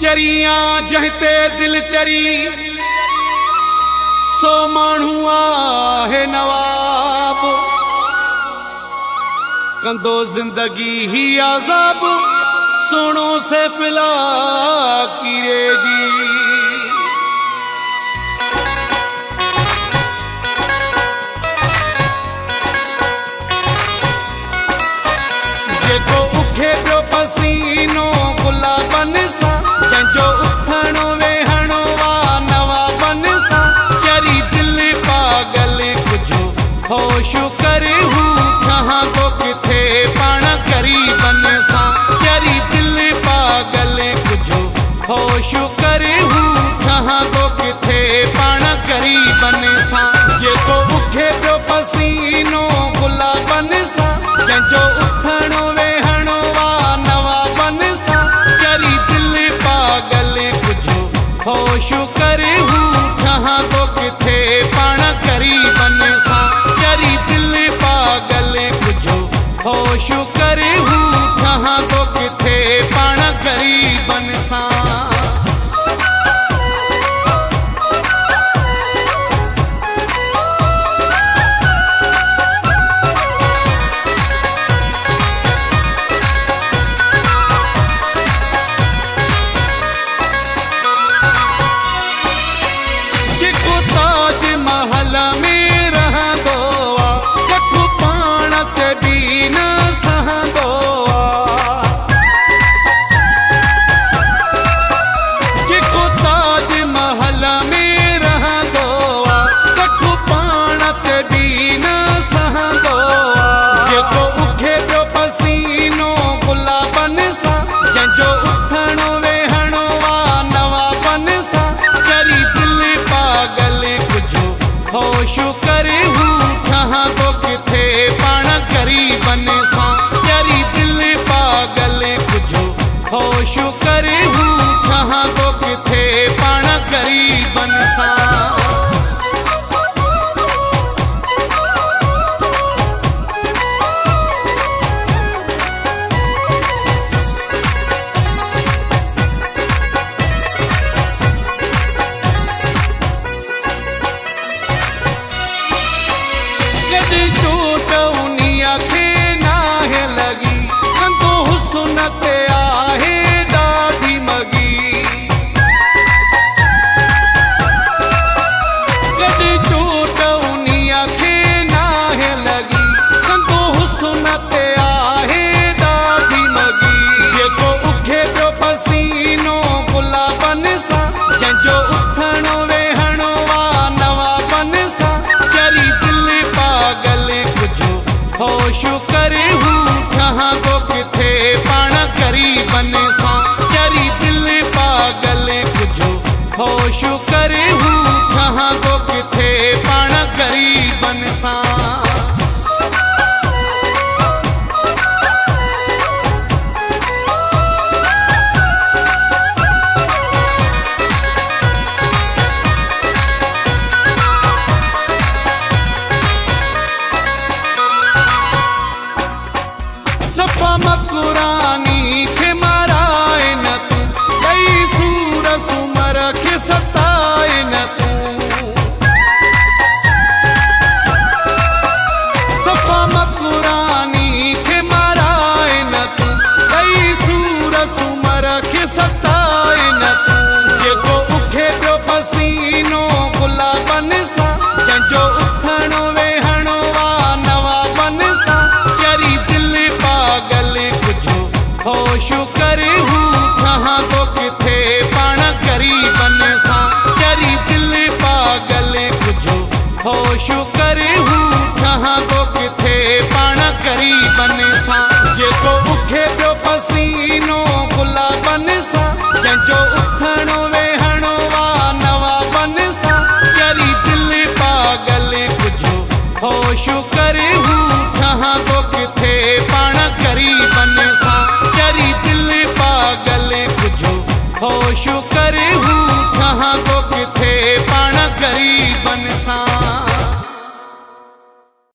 चरियां जहते दिल चरी सो मानू आहे नवाब कंदो जिंदगी ही आजाब सुनो से फिला कीरे जी जेको उखे पियो पसीनो गुलाबन सा जंजो उथणो वेहणो वा नवाबन सा चरी दिल पागल कुझो होश करे हूँ कहाँ को किथे पाण करीबन सा चरी दिल पागल कुझो होश करे हूँ कहाँ को किथे पाण करीबन सा जेको उखे पियो पसीनो गुलाबन सा जंजो उथणो वेहणो वा नवाबन सा चरी दिल पागल कुझो होश करे हूँ कहाँ को किथे पाण करीबन सा चरी दिल पागल कुझो होश करे हूँ कहाँ को किथे पाण करीबन सा होश करे हूँ कहाँ को किथे पाण करीबन सा चरी दिल पागल कुझो होश करे हूँ कहाँ को किथे पाण करीबन सा चोट उनिया के नाहे लगी कंदो हुस्न ते आहे ॾाढी मगी कॾहिं चोट उनिया के नाहे लगी कंदो हुस्न ते आहे ॾाढी मगी जेको उखे पियो पसीनो गुलाबन सा जंहिंजो उथणो वेहणो वा नवाबन सा चरी दिल पागल कुझो होश करे हूँ कहाँ को किथे पाण करीबन सा चरी दिल पागल कुझो होश करे हूँ कहाँ को किथे पाण करीबन सा सफ़ा मकुरानी के माराए न तू कई सूर सुमर के सताए न तू सफ़ा मकुरानी के माराए न तू कई सूर सुमर के सताए न तू जेको उखे पियो पसीनो गुलाबन सा जंहिंजो उथणो वेहणो वा नवाबन सा चरी दिल पागल कुझो होश करे हूँ कहाँ को किथे पाण करीबन सा चरी दिल पागल कुझो होश करे हूँ कहाँ को किथे पाण करीबन सा जेको उखे पियो पसीनो गुलाबन सा जंहिंजो उथणो वेहणो वा नवाबन सा चरी दिल पागल कुझो होश करे हूँ कहाँ को किथे पाण करीबन सा चरी दिल पागल कुझो होश करे हूँ कहाँ को किथे पाण करीबन सा।